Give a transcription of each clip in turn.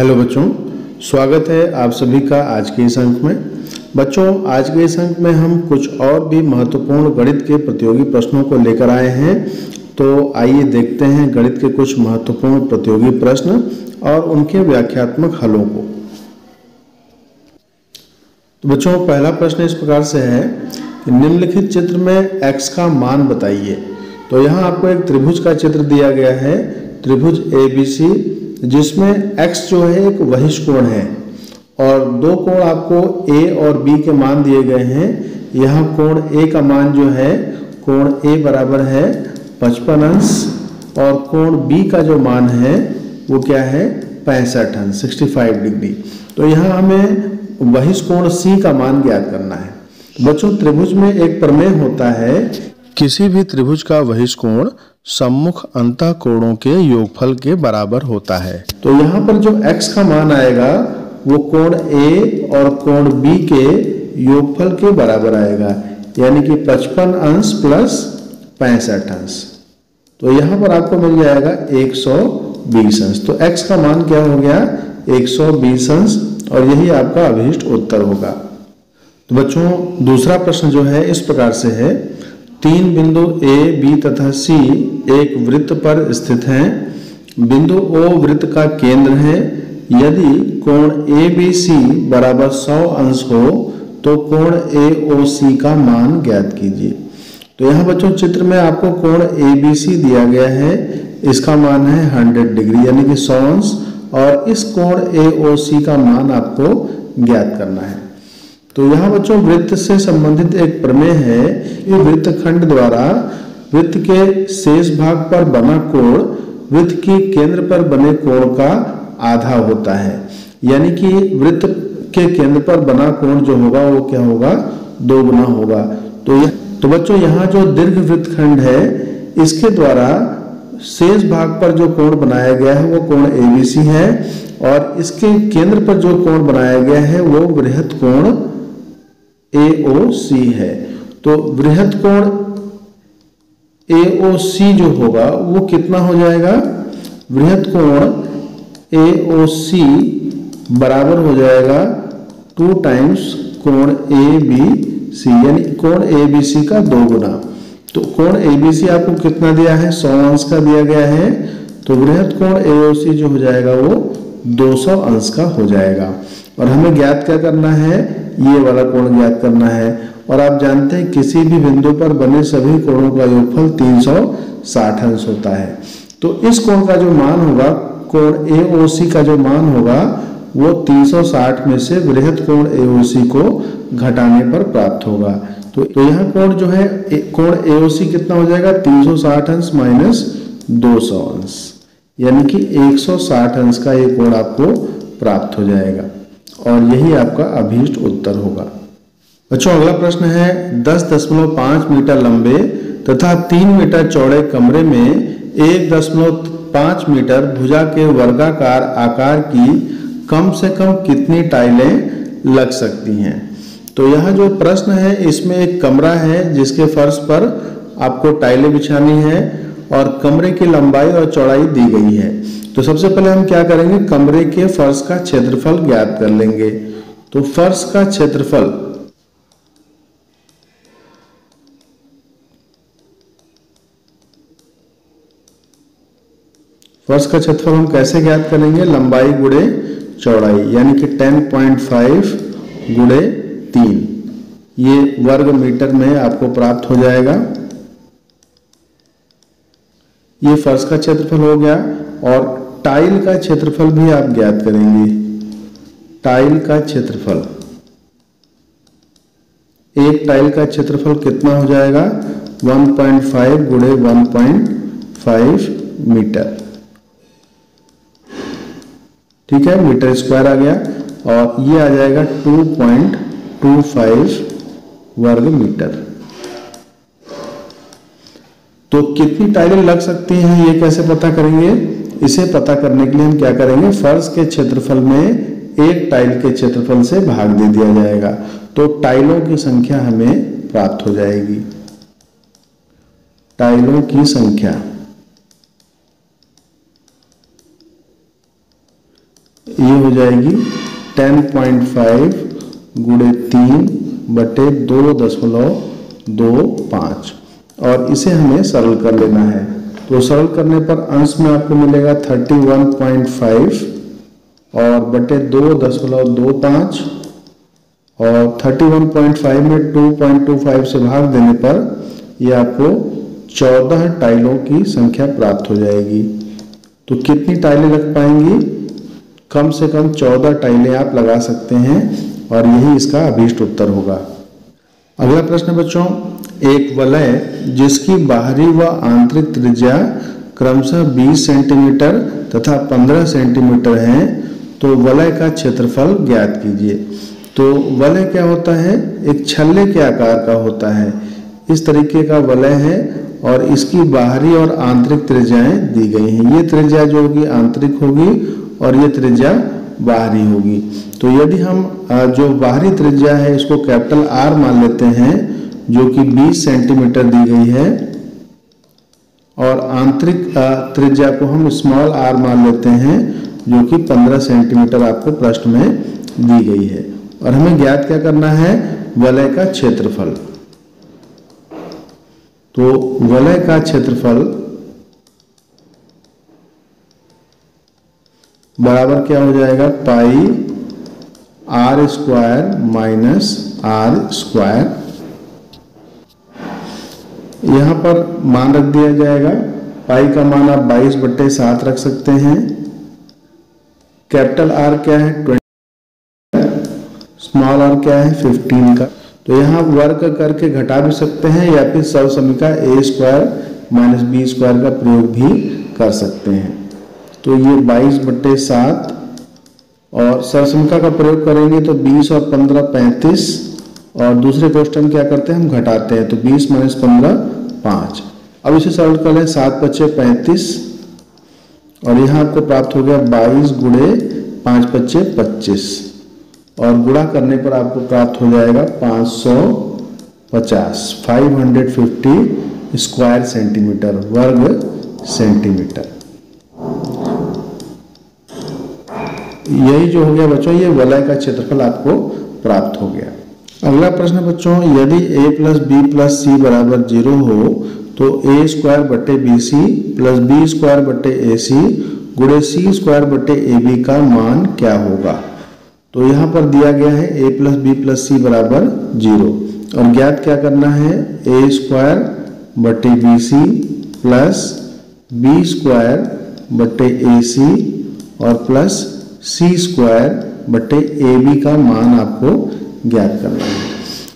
Hello बच्चों, स्वागत है आप सभी का आज के इस अंक में। बच्चों, आज के इस अंक में हम कुछ और भी महत्वपूर्ण गणित के प्रतियोगी प्रश्नों को लेकर आए हैं। तो आइए देखते हैं गणित के कुछ महत्वपूर्ण प्रतियोगी प्रश्न और उनके व्याख्यात्मक हलों को। तो बच्चों, पहला प्रश्न इस प्रकार से है कि निम्नलिखित चित्र में x का मान बताइए। तो यहाँ आपको एक त्रिभुज का चित्र दिया गया है, त्रिभुज ABC, जिसमें x जो है एक बहिष्कोण है और दो कोण आपको A और B के मान दिए गए हैं। यहाँ कोण A का मान जो है, कोण A बराबर है 55 अंश और कोण B का जो मान है वो क्या है, 65 अंश, 65 डिग्री। तो यहाँ हमें बहिष्कोण C का मान ज्ञात करना है। बच्चों, त्रिभुज में एक प्रमेय होता है, किसी भी त्रिभुज का बहिष्कोण सम्मुख अंतः कोणों के योगफल के बराबर होता है। तो यहाँ पर जो x का मान आएगा वो कोण A और कोण B के योगफल के बराबर आएगा, यानी कि 55 अंश प्लस 65 अंश। तो यहाँ पर आपको मिल जाएगा 120 अंश। तो x का मान क्या हो गया, 120 अंश, और यही आपका अभीष्ट उत्तर होगा। तो बच्चों, दूसरा प्रश्न जो है इस प्रकार से है, तीन बिंदु A, B तथा C एक वृत्त पर स्थित हैं। बिंदु O वृत्त का केंद्र है। यदि कोण ABC बराबर 100 अंश हो तो कोण AOC का मान ज्ञात कीजिए। तो यहाँ बच्चों चित्र में आपको कोण ABC दिया गया है, इसका मान है 100 डिग्री यानी कि 100 अंश, और इस कोण AOC का मान आपको ज्ञात करना है। तो यहाँ बच्चों वृत्त से संबंधित एक प्रमेय है कि वृत्तखंड द्वारा वृत्त के शेष भाग पर बना कोण वृत्त के केंद्र पर बने कोण का आधा होता है, यानी कि वृत्त के केंद्र पर बना कोण जो होगा वो क्या होगा, 2 गुना होगा। तो बच्चों यहाँ जो दीर्घ वृत्तखंड है इसके द्वारा शेष भाग पर जो कोण बनाया गया है वो कोण ABC है, और इसके केंद्र पर जो कोण बनाया गया है वो वृहत कोण AOC है। तो वृहत कोण AOC जो होगा वो कितना हो जाएगा, वृहत कोण AOC बराबर हो जाएगा 2 टाइम्स कोण ABC, यानी कोण ABC का 2 गुना। तो कोण ABC आपको कितना दिया है, 100 अंश का दिया गया है। तो वृहत कोण AOC जो हो जाएगा वो 200 अंश का हो जाएगा। और हमें ज्ञात क्या करना है, ये वाला कोण ज्ञात करना है। और आप जानते हैं किसी भी बिंदु पर बने सभी कोणों का योगफल 360 अंश होता है। तो इस कोण का जो मान होगा, कोण AOC का जो मान होगा वो 360 में से वृहत कोण AOC को घटाने पर प्राप्त होगा। तो यहाँ कोण जो है, कोण AOC कितना हो जाएगा, 360 अंश माइनस 200 अंश, यानी कि 160 अंश का ये कोण आपको प्राप्त हो जाएगा, और यही आपका अभीष्ट उत्तर होगा। बच्चों, अगला प्रश्न है, 10.5 मीटर लंबे तथा 3 मीटर चौड़े कमरे में 1.5 मीटर भुजा के वर्गाकार आकार की कम से कम कितनी टाइलें लग सकती हैं। तो यहाँ जो प्रश्न है इसमें एक कमरा है जिसके फर्श पर आपको टाइलें बिछानी है और कमरे की लंबाई और चौड़ाई दी गई है। तो सबसे पहले हम क्या करेंगे, कमरे के फर्श का क्षेत्रफल ज्ञात कर लेंगे। तो फर्श का क्षेत्रफल, हम कैसे ज्ञात करेंगे, लंबाई गुणे चौड़ाई, यानी कि 10.5 गुणे 3, ये वर्ग मीटर में आपको प्राप्त हो जाएगा। ये फर्श का क्षेत्रफल हो गया। और टाइल का क्षेत्रफल भी आप ज्ञात करेंगे। टाइल का क्षेत्रफल, एक टाइल का क्षेत्रफल कितना हो जाएगा, 1.5 गुणे 1.5 मीटर, ठीक है, मीटर स्क्वायर आ गया, और ये आ जाएगा 2.25 वर्ग मीटर। तो कितनी टाइलें लग सकती हैं ये कैसे पता करेंगे, इसे पता करने के लिए हम क्या करेंगे, फर्श के क्षेत्रफल में एक टाइल के क्षेत्रफल से भाग दे दिया जाएगा, तो टाइलों की संख्या हमें प्राप्त हो जाएगी। टाइलों की संख्या ये हो जाएगी 10.5 गुणे 3 बटे 2.25 और इसे हमें सरल कर लेना है। तो सरल करने पर अंश में आपको मिलेगा 31.5 और बटे 2.25 और 31.5 में 2.25 से भाग देने पर ये आपको 14 टाइलों की संख्या प्राप्त हो जाएगी। तो कितनी टाइलें लग पाएंगी? कम से कम 14 टाइलें आप लगा सकते हैं और यही इसका अभीष्ट उत्तर होगा। अगला प्रश्न बच्चों, एक वलय जिसकी बाहरी व आंतरिक त्रिज्या क्रमशः 20 सेंटीमीटर तथा 15 सेंटीमीटर है, तो वलय का क्षेत्रफल ज्ञात कीजिए। तो वलय क्या होता है? एक छल्ले के आकार का होता है। इस तरीके का वलय है और इसकी बाहरी और आंतरिक त्रिज्याएं दी गई हैं। ये त्रिज्या जो होगी आंतरिक होगी और ये त्रिज्या बाहरी होगी। तो यदि हम जो बाहरी त्रिज्या है इसको कैपिटल आर मान लेते हैं जो कि 20 सेंटीमीटर दी गई है और आंतरिक त्रिज्या को हम स्मॉल आर मान लेते हैं जो कि 15 सेंटीमीटर आपको प्रश्न में दी गई है और हमें ज्ञात क्या करना है? वलय का क्षेत्रफल। तो वलय का क्षेत्रफल बराबर क्या हो जाएगा? Pi R square minus R square. यहां पर मान रख दिया जाएगा। पाई का मान आप 22/7 रख सकते हैं। कैपिटल आर क्या है? 20, स्मॉल आर क्या है? 15 का। तो यहाँ वर्ग करके घटा भी सकते हैं या फिर सर्वसमीका a square minus B square का प्रयोग भी कर सकते हैं। तो ये 22/7 और सर्वसमीका का प्रयोग करेंगे तो 20 और 15 35 और दूसरे क्वेश्चन क्या करते हैं? हम घटाते हैं। तो 20 माइनस 15 5। अब इसे सरल कर लें। 7×5 35 और यहाँ आपको प्राप्त हो गया 22 गुणे 5×5 25 और गुणा करने पर आपको प्राप्त हो जाएगा 550 स्क्वायर सेंटीमीटर, वर्ग सेंटीमीटर। यही जो हो गया बच्चों, ये वलय का क्षेत्रफल आपको प्राप्त हो गया। अगला प्रश्न बच्चों, यदि a plus B plus C बराबर 0 हो तो a स्क्वायर बटे B C plus B square बटे ए सी गुणे सी स्क्वायर बटे ए बी का मान क्या होगा? तो यहाँ पर दिया गया है a plus B plus C बराबर 0 और ज्ञात क्या करना है? a स्क्वायर बटे B C plus B square बटे ए सी और प्लस सी स्क्वायर बटे ए बी का मान आपको ज्ञात करना है।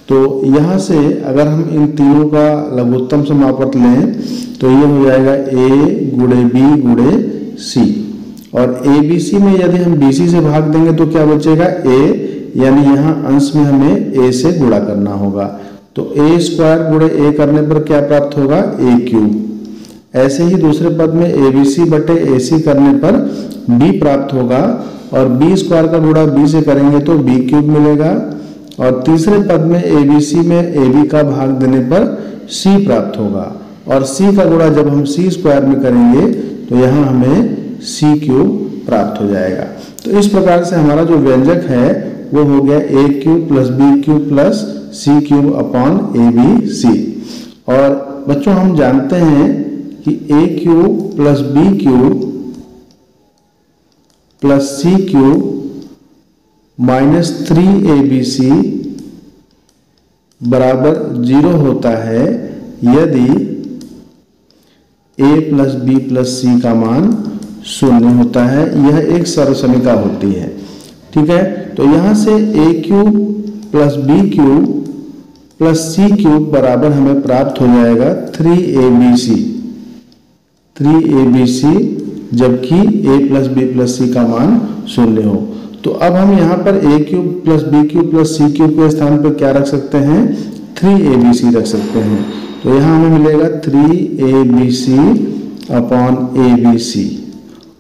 तो यहाँ से अगर हम इन तीनों का लघुत्तम समापत लें तो ये हो जाएगा a गुणे बी गुणे सी और ए बी सी में यदि हम बी सी से भाग देंगे तो क्या बचेगा? a, यानी यहाँ अंश में हमें a से गुणा करना होगा। तो a स्क्वायर गुणे a करने पर क्या प्राप्त होगा? a cube. ऐसे ही दूसरे पद में ए बी सी बटे ए सी करने पर b प्राप्त होगा और b स्क्वायर का गुणा b से करेंगे तो b क्यूब मिलेगा और तीसरे पद में ए बी सी में ए बी का भाग देने पर c प्राप्त होगा और c का गुणा जब हम c स्क्वायर में करेंगे तो यहाँ हमें c क्यूब प्राप्त हो जाएगा। तो इस प्रकार से हमारा जो व्यंजक है वो हो गया a cube plus B cube plus c cube upon A B C. और बच्चों हम जानते हैं कि a cube plus B cube plus C cube minus 3abc बराबर 0 होता है यदि a plus B plus C का मान 0 होता है। यह एक सर्वसमीका होती है। ठीक है, तो यहां से a cube plus B cube plus C cube बराबर हमें प्राप्त हो जाएगा 3abc जबकि a plus B plus C का मान 0 हो। तो अब हम यहाँ पर a cube plus B cube plus C cube के स्थान पर क्या रख सकते हैं? 3abc रख सकते हैं। तो यहाँ हमें मिलेगा 3abc अपॉन abc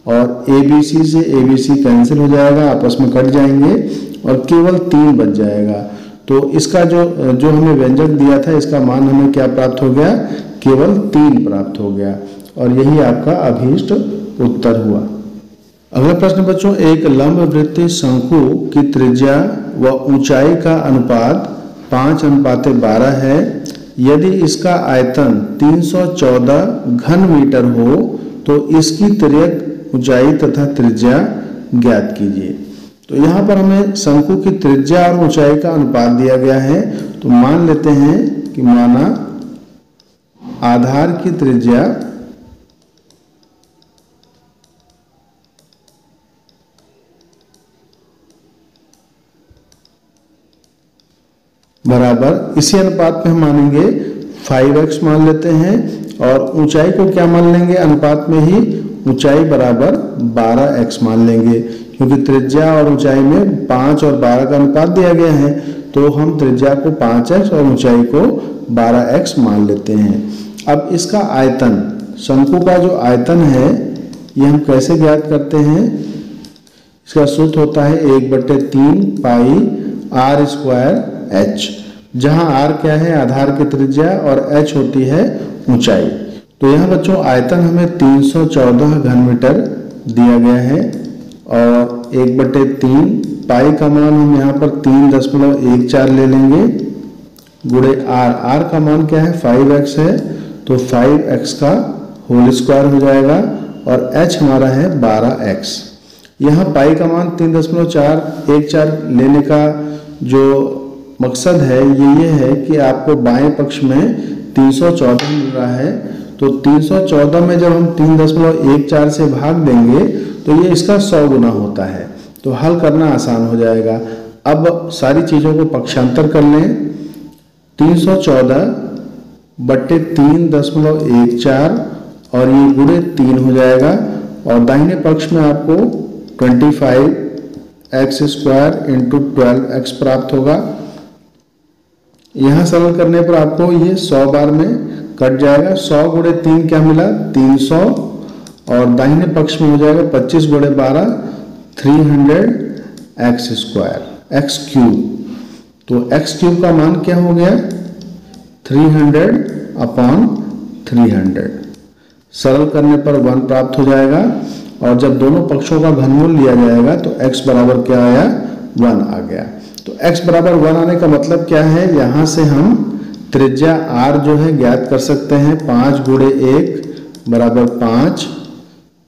और abc से abc कैंसिल हो जाएगा, आपस में कट जाएंगे और केवल 3 बच जाएगा। तो इसका जो हमें व्यंजक दिया था इसका मान हमें क्या प्राप्त हो गया? केवल 3 प्राप्त हो गया और यही आपका अभीष्ट उत्तर हुआ। अगला प्रश्न बच्चों, एक लंबवृत्तीय शंकु की त्रिज्या व ऊंचाई का अनुपात 5:12 है। यदि इसका आयतन 314 घन मीटर हो तो इसकी तिर्यक ऊंचाई तथा त्रिज्या ज्ञात कीजिए। तो यहाँ पर हमें शंकु की त्रिज्या और ऊंचाई का अनुपात दिया गया है। तो मान लेते हैं कि माना आधार की त्रिज्या बराबर, इसी अनुपात में हम मानेंगे 5x मान लेते हैं और ऊंचाई को क्या मान लेंगे, अनुपात में ही ऊंचाई बराबर 12x मान लेंगे, क्योंकि त्रिज्या और ऊंचाई में 5 और 12 का अनुपात दिया गया है। तो हम त्रिज्या को 5x और ऊंचाई को 12x मान लेते हैं। अब इसका आयतन, शंकु का जो आयतन है ये हम कैसे ज्ञात करते हैं, इसका सूत्र होता है 1/3 पाई r स्क्वायर h, जहां r क्या है, आधार की त्रिज्या और h होती है ऊंचाई। तो यहाँ बच्चों आयतन हमें 314 घन मीटर दिया गया है और 1/3 पाई का मान हम यहाँ पर 3.14 ले लेंगे गुणे r का मान क्या है 5x है, तो 5x का होल स्क्वायर हो जाएगा और h हमारा है 12x। यहाँ पाई का मान 3.414 लेने का जो मकसद है ये है कि आपको बाएं पक्ष में 314 मिल रहा है। तो 314 में जब हम 3.14 से भाग देंगे तो ये इसका 100 गुना होता है, तो हल करना आसान हो जाएगा। अब सारी चीज़ों को पक्षांतर कर लें, 314/3.14 और ये गुणे 3 हो जाएगा और दाहिने पक्ष में आपको 25x² इंटू 12x प्राप्त होगा। यहाँ सरल करने पर आपको ये 100 बार में कट जाएगा। 100 गुणे 3 क्या मिला, 300 और दाहिने पक्ष में हो जाएगा 25 गुणे 12 300x², x³ तो x³ का मान क्या हो गया 300/300। सरल करने पर 1 प्राप्त हो जाएगा और जब दोनों पक्षों का घनमूल लिया जाएगा तो x बराबर क्या आया 1 आ गया। तो x बराबर 1 आने का मतलब क्या है, यहाँ से हम त्रिज्या r जो है ज्ञात कर सकते हैं। 5 गुणे 1 बराबर 5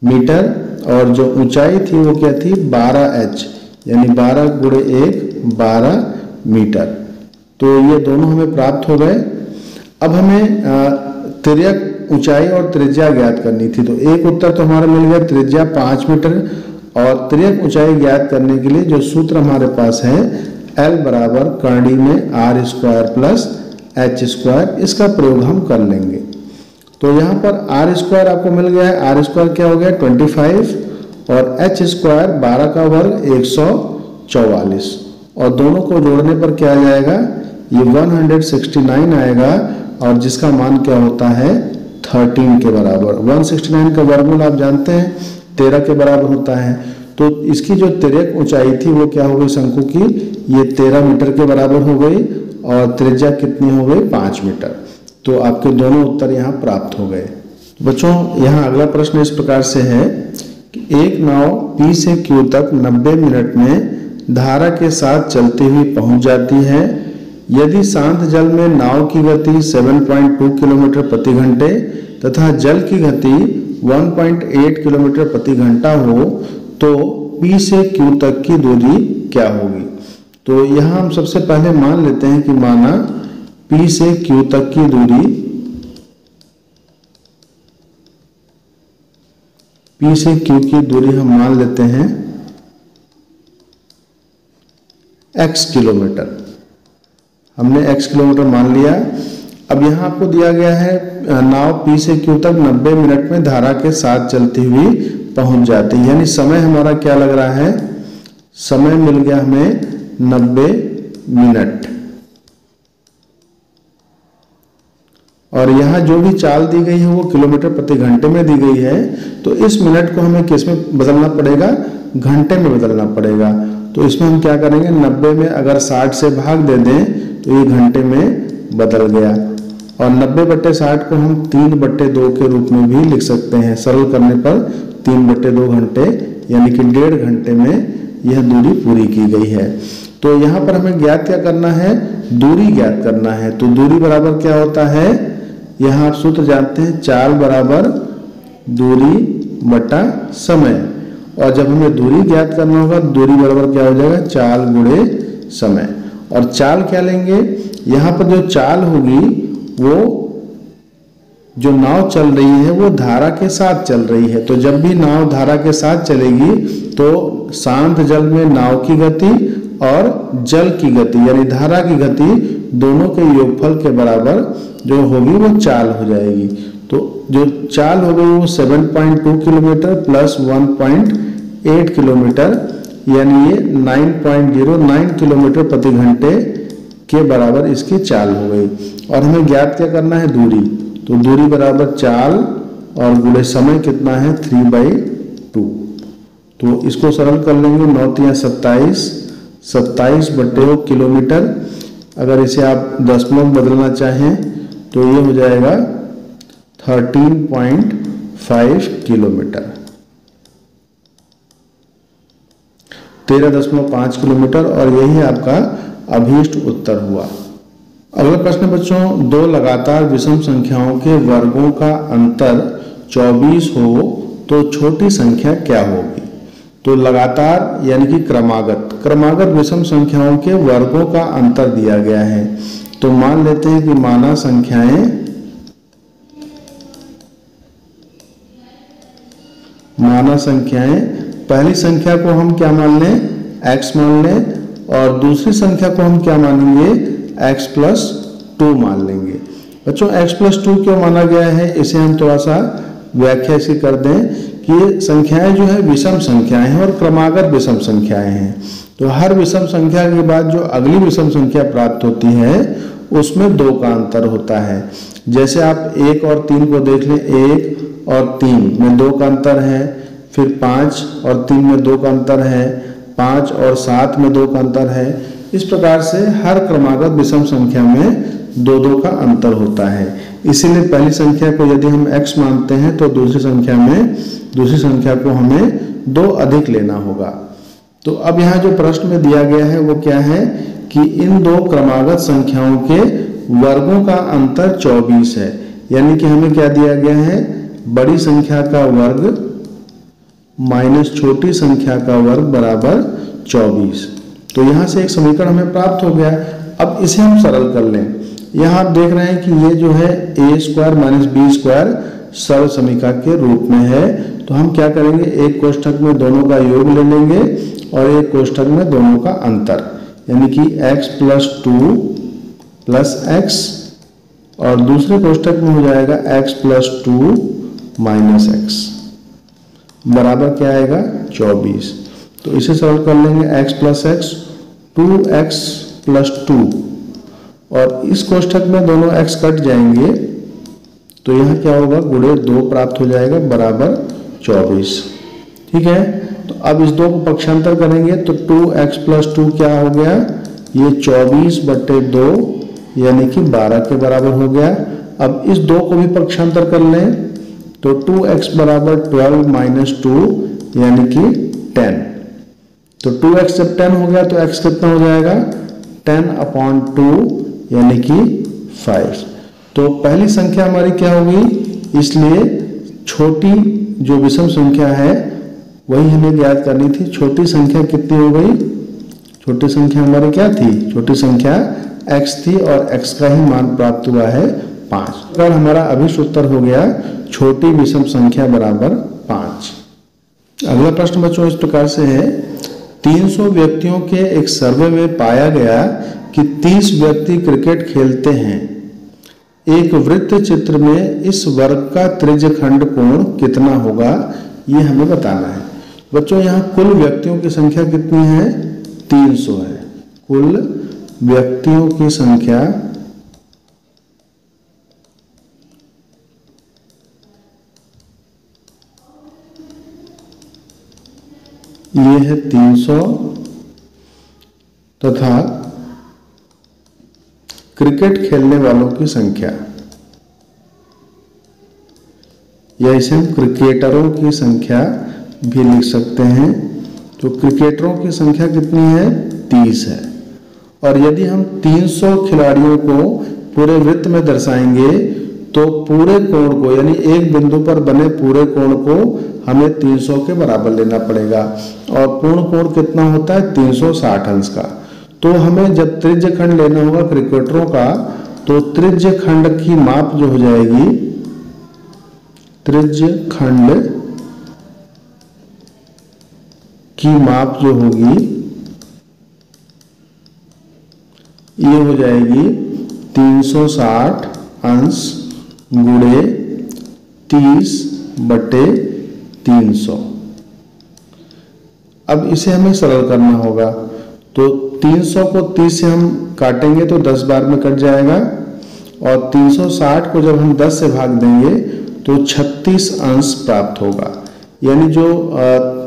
मीटर और जो ऊंचाई थी वो क्या थी 12h, यानी 12 गुणे 1 12 मीटर। तो ये दोनों हमें प्राप्त हो गए। अब हमें तिर्यक ऊंचाई और त्रिज्या ज्ञात करनी थी। तो एक उत्तर तो हमारा मिल गया, त्रिज्या 5 मीटर और तिर्यक ऊंचाई ज्ञात करने के लिए जो सूत्र हमारे पास है L बराबर करणी में r² प्लस h², इसका प्रयोग हम कर लेंगे। तो यहाँ पर r² आपको मिल गया है, r² क्या हो गया 25 और h² 12 का वर्ग 144 और दोनों को जोड़ने पर क्या आ जाएगा, ये 169 आएगा और जिसका मान क्या होता है 13 के बराबर। 169 का वर्गमूल आप जानते हैं 13 के बराबर होता है। तो इसकी जो तिर्यक ऊंचाई थी वो क्या हो गई शंकु की, ये 13 मीटर के बराबर हो गई और त्रिज्या कितनी हो गई 5 मीटर। तो आपके दोनों उत्तर यहाँ प्राप्त हो गए। बच्चों यहाँ अगला प्रश्न इस प्रकार से है कि एक नाव P से Q तक 90 मिनट में धारा के साथ चलती हुई पहुंच जाती है। यदि शांत जल में नाव की गति 7.2 किलोमीटर प्रति घंटे तथा जल की गति 1.8 किलोमीटर प्रति घंटा हो तो P से Q तक की दूरी क्या होगी। तो यहाँ हम सबसे पहले मान लेते हैं कि माना P से Q तक की दूरी, P से Q की दूरी हम मान लेते हैं x किलोमीटर। हमने x किलोमीटर मान लिया। अब यहाँ आपको दिया गया है नाव P से Q तक 90 मिनट में धारा के साथ चलती हुई पहुंच जाती है, यानी समय हमारा क्या लग रहा है, समय मिल गया हमें 90 मिनट। और यहाँ जो भी चाल दी गई है वो किलोमीटर प्रति घंटे में दी गई है, तो इस मिनट को हमें किस में बदलना पड़ेगा, घंटे में बदलना पड़ेगा। तो इसमें हम क्या करेंगे, 90 में अगर 60 से भाग दे दें तो ये घंटे में बदल गया। और 90/60 को हम 3/2 के रूप में भी लिख सकते हैं। सरल करने पर 3/2 घंटे यानी कि 1.5 घंटे में यह दूरी पूरी की गई है। तो यहाँ पर हमें ज्ञात क्या करना है, दूरी ज्ञात करना है। तो दूरी बराबर क्या होता है, यहाँ आप सूत्र जानते हैं, चाल बराबर दूरी बटा समय। और जब हमें दूरी ज्ञात करना होगा, दूरी बराबर क्या हो जाएगा, चाल गुणे समय। और चाल क्या लेंगे, यहाँ पर जो चाल होगी वो जो नाव चल रही है वो धारा के साथ चल रही है। तो जब भी नाव धारा के साथ चलेगी तो शांत जल में नाव की गति और जल की गति यानी धारा की गति दोनों के योगफल के बराबर जो होगी वो चाल हो जाएगी। तो जो चाल हो गई वो 7.2 किलोमीटर प्लस 1.8 किलोमीटर यानी ये 9.09 किलोमीटर प्रति घंटे के बराबर इसकी चाल हो गई। और हमें ज्ञात क्या करना है, दूरी। तो दूरी बराबर चाल और गुणे समय कितना है, 3/2। तो इसको सरल कर लेंगे, 9 × 27, 27/2 किलोमीटर। अगर इसे आप दशमलव बदलना चाहें तो ये हो जाएगा 13.5 किलोमीटर, 13.5 किलोमीटर। और यही आपका अभीष्ट उत्तर हुआ। अगला प्रश्न बच्चों, दो लगातार विषम संख्याओं के वर्गों का अंतर 24 हो तो छोटी संख्या क्या होगी। तो लगातार यानी कि क्रमागत विषम संख्याओं के वर्गों का अंतर दिया गया है। तो मान लेते हैं कि माना संख्याएं, पहली संख्या को हम क्या मान लें, x मान लें, और दूसरी संख्या को हम क्या मानेंगे, x+2 मान लेंगे। बच्चों x+2 क्यों माना गया है, इसे हम थोड़ा सा व्याख्या ऐसी कर दें कि ये संख्याएं जो है विषम संख्याएं हैं और क्रमागत विषम संख्याएं हैं। तो हर विषम संख्या के बाद जो अगली विषम संख्या प्राप्त होती है उसमें 2 का अंतर होता है। जैसे आप 1 और 3 को देख लें, 1 और 3 में 2 का अंतर है, फिर 5 और 3 में 2 का अंतर है, 5 और 7 में 2 का अंतर है। इस प्रकार से हर क्रमागत विषम संख्या में 2-2 का अंतर होता है। इसीलिए पहली संख्या को यदि हम x मानते हैं तो दूसरी संख्या को हमें 2 अधिक लेना होगा। तो अब यहाँ जो प्रश्न में दिया गया है वो क्या है कि इन 2 क्रमागत संख्याओं के वर्गों का अंतर 24 है। यानी कि हमें क्या दिया गया है, बड़ी संख्या का वर्ग माइनस छोटी संख्या का वर्ग बराबर 24। तो यहाँ से एक समीकरण हमें प्राप्त हो गया। अब इसे हम सरल कर लें। यहाँ आप देख रहे हैं कि ये जो है a² - b² सरल समीकरण के रूप में है। तो हम क्या करेंगे, एक कोष्ठक में दोनों का योग ले लेंगे और एक कोष्ठक में दोनों का अंतर, यानी कि x+2 + x, और दूसरे कोष्ठक में हो जाएगा x+2 - x बराबर क्या आएगा, 24। तो इसे सरल कर लेंगे, x+x 2x+2, और इस कोष्ठक में दोनों x कट जाएंगे तो यहाँ क्या होगा, गुणे 2 प्राप्त हो जाएगा बराबर 24। ठीक है, तो अब इस 2 को पक्षांतर करेंगे तो 2x+2 क्या हो गया, ये 24/2 यानी कि 12 के बराबर हो गया। अब इस 2 को भी पक्षांतर कर लें तो 2x बराबर 12 - 2 यानी कि 10। तो 2x जब 10 हो गया तो x कितना हो जाएगा, 10/2 यानी कि 5। तो पहली संख्या हमारी क्या होगी, इसलिए छोटी जो विषम संख्या है वही हमें ज्ञात करनी थी। छोटी संख्या कितनी हो गई, छोटी संख्या हमारी क्या थी, छोटी संख्या x थी और x का ही मान प्राप्त हुआ है 5। अगर हमारा अभिष्ट उत्तर हो गया छोटी विषम संख्या बराबर 5। अगला प्रश्न बच्चों इस प्रकार से है, 300 व्यक्तियों के एक सर्वे में पाया गया कि 30 व्यक्ति क्रिकेट खेलते हैं। एक वृत्त चित्र में इस वर्ग का त्रिज्यखंड कोण कितना होगा, ये हमें बताना है। बच्चों यहाँ कुल व्यक्तियों की संख्या कितनी है, 300 है। कुल व्यक्तियों की संख्या ये है 300 तथा क्रिकेट खेलने वालों की संख्या, या इसे हम क्रिकेटरों की संख्या भी लिख सकते हैं। तो क्रिकेटरों की संख्या कितनी है? 30 है। और यदि हम 300 खिलाड़ियों को पूरे वृत्त में दर्शाएंगे तो पूरे कोण को, यानी एक बिंदु पर बने पूरे कोण को हमें 300 के बराबर लेना पड़ेगा। और पूर्ण कोण कितना होता है? 360 अंश का। तो हमें जब त्रिज्य खंड लेना होगा क्रिकेटरों का, तो त्रिज्य खंड की माप जो हो जाएगी, त्रिज्य खंड की माप जो होगी ये हो जाएगी 360 अंश गुणे 30/300। अब इसे हमें सरल करना होगा। तो 300 को 30 से हम काटेंगे तो 10 बार में कट जाएगा, और 360 को जब हम 10 से भाग देंगे तो 36 अंश प्राप्त होगा। यानी जो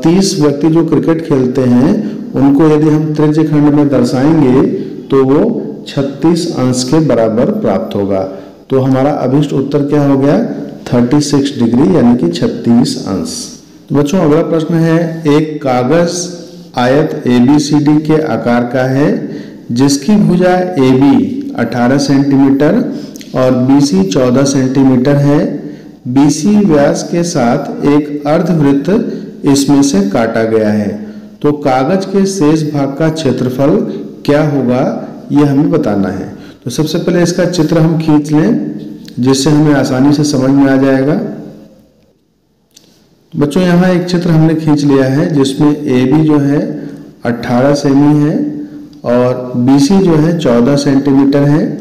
30 व्यक्ति जो क्रिकेट खेलते हैं उनको यदि हम त्रिज्य खंड में दर्शाएंगे तो वो 36 अंश के बराबर प्राप्त होगा। तो हमारा अभिष्ट उत्तर क्या हो गया? 36 डिग्री, यानी कि 36 अंश। बच्चों अगला प्रश्न है, एक कागज आयत ABCD के आकार का है जिसकी भुजा AB 18 सेंटीमीटर और BC 14 सेंटीमीटर है। BC व्यास के साथ एक अर्धवृत्त इसमें से काटा गया है। तो कागज के शेष भाग का क्षेत्रफल क्या होगा, यह हमें बताना है। तो सबसे पहले इसका चित्र हम खींच लें जिससे हमें आसानी से समझ में आ जाएगा। बच्चों यहाँ एक चित्र हमने खींच लिया है जिसमें AB जो है 18 सेमी है और BC जो है 14 सेंटीमीटर है,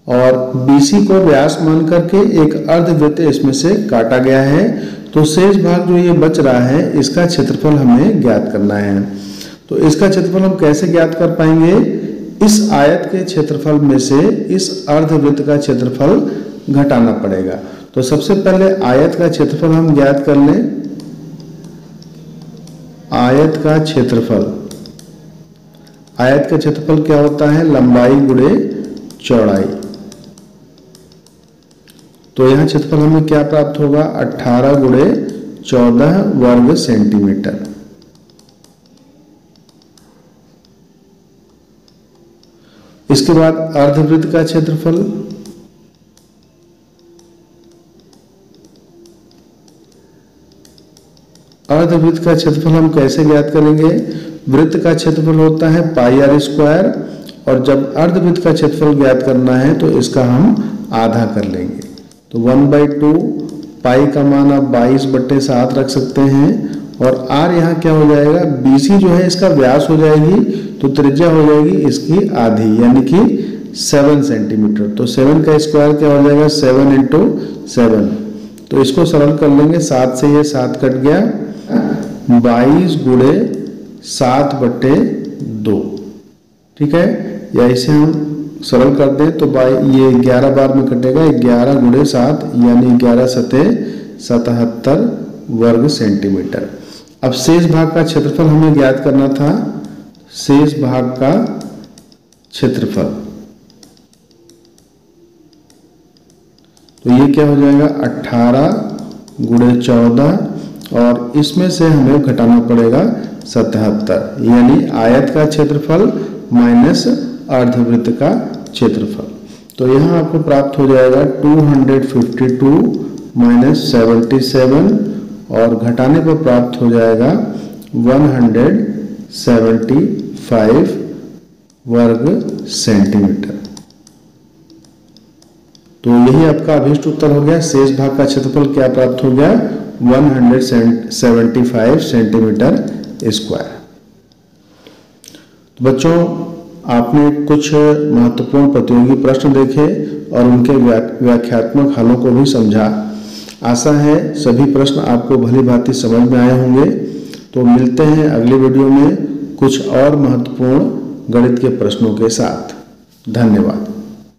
और BC को व्यास मान करके एक अर्धवृत्त इसमें से काटा गया है। तो शेष भाग जो ये बच रहा है इसका क्षेत्रफल हमें ज्ञात करना है। तो इसका क्षेत्रफल हम कैसे ज्ञात कर पाएंगे? इस आयत के क्षेत्रफल में से इस अर्धवृत्त का क्षेत्रफल घटाना पड़ेगा। तो सबसे पहले आयत का क्षेत्रफल हम ज्ञात कर लें। आयत का क्षेत्रफल, आयत का क्षेत्रफल क्या होता है? लंबाई गुणे चौड़ाई। तो यहाँ क्षेत्रफल हमें क्या प्राप्त होगा? 18 गुणे 14 वर्ग सेंटीमीटर। इसके बाद अर्धवृत्त का क्षेत्रफल, अर्धवृत्त का क्षेत्रफल हम कैसे ज्ञात करेंगे? वृत्त का क्षेत्रफल होता है πr², और जब अर्धवृत्त का क्षेत्रफल ज्ञात करना है तो इसका हम आधा कर लेंगे। तो 1/2 पाई का मान आप 22/7 रख सकते हैं, और r यहाँ क्या हो जाएगा? BC जो है इसका व्यास हो जाएगी, तो त्रिज्या हो जाएगी इसकी आधी, यानी कि 7 सेंटीमीटर। तो 7 का स्क्वायर क्या हो जाएगा? 7 × 7। तो इसको सरल कर लेंगे, 7 से ये 7 कट गया, 22 गुणे 7/2। ठीक है, या इसे हम सरल कर दें तो ये 11 बार में कटेगा, 11 गुणे 7 यानी 11 सतह 77 वर्ग सेंटीमीटर। अब शेष भाग का क्षेत्रफल हमें ज्ञात करना था। शेष भाग का क्षेत्रफल, तो ये क्या हो जाएगा? 18 गुणे 14, और इसमें से हमें घटाना पड़ेगा 77, यानी आयत का क्षेत्रफल माइनस अर्धवृत्त का क्षेत्रफल। तो यहाँ आपको प्राप्त हो जाएगा 252 - 77, और घटाने पर प्राप्त हो जाएगा 175 वर्ग सेंटीमीटर। तो यही आपका अभीष्ट उत्तर हो गया। शेष भाग का क्षेत्रफल क्या प्राप्त हो गया? 175 सेंटीमीटर स्क्वायर। तो बच्चों आपने कुछ महत्वपूर्ण प्रतियोगी प्रश्न देखे और उनके व्याख्यात्मक हलों को भी समझा। आशा है सभी प्रश्न आपको भली भांति समझ में आए होंगे। तो मिलते हैं अगले वीडियो में कुछ और महत्वपूर्ण गणित के प्रश्नों के साथ। धन्यवाद।